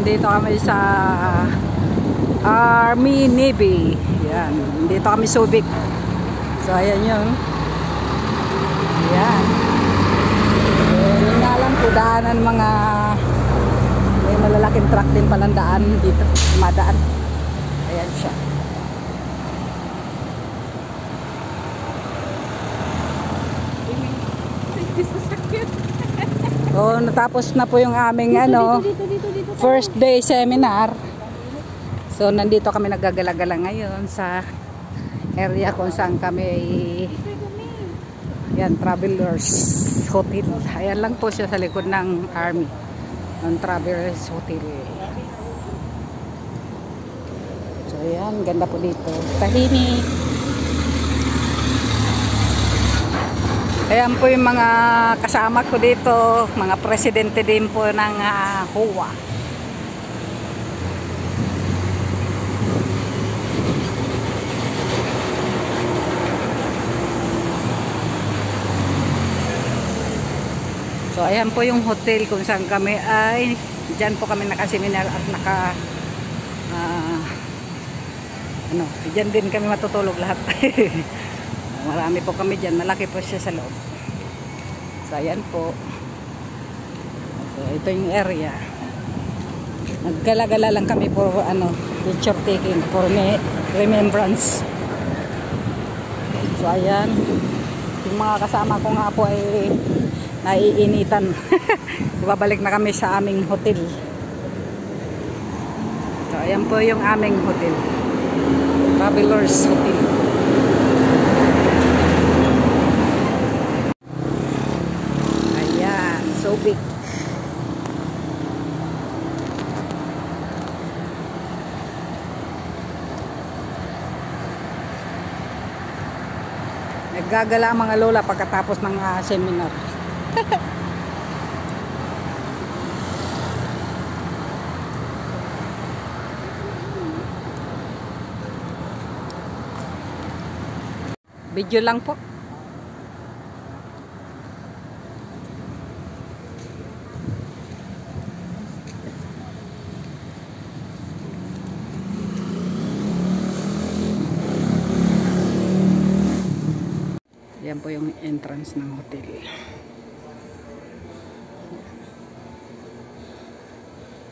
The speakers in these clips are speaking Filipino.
nandito kami sa Army Navy. Yan, dito kami Subic. So ayan yun. Yan. Yun nga lang po, daanan mga may malalaking truck din palang daan dito, madaan. Ayan siya. Oh, natapos na po yung aming dito, first day seminar. So nandito kami naggagala-gala ngayon sa area kung saan kami yan, Travelers Hotel. Ayan lang po siya sa likod ng Army, ng Travelers Hotel. So ayan, ganda po dito, tahimik. Ayan po yung mga kasama ko dito, mga presidente din po ng HOA. So ayan po yung hotel kung saan kami ay, dyan po kami nakaseminar at dyan din kami matutulog lahat. Marami po kami dyan, malaki po siya sa loob. So ayan po. So ito yung area. Naggala-gala lang kami for picture taking, for remembrance. So ayan, yung mga kasama ko nga po ay naiinitan. Babalik na kami sa aming hotel. So ayan po yung aming hotel, Travelers Hotel. So big. Naggagala ang mga lola pagkatapos ng seminar. Video lang po. Yan po yung entrance ng hotel.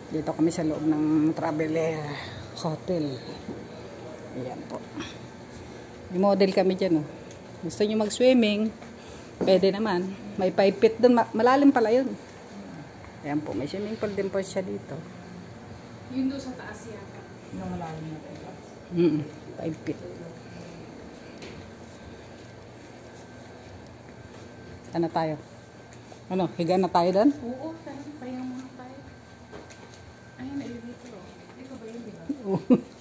Dito kami sa loob ng Traveler Hotel. Ayan po. May model kami dyan. Oh. Gusto nyo mag-swimming? Pwede naman. May 5 feet dun. Malalim pala yun. Ayan po. May swimming pool din po siya dito. Yun doon sa taas yata. Yung malalim na tayo. 5 feet. Ano tayo? Ano? Higa na tayo doon? Oo, tayo muna tayo. Ayun, elevator. Ikaw ba yun, di ba?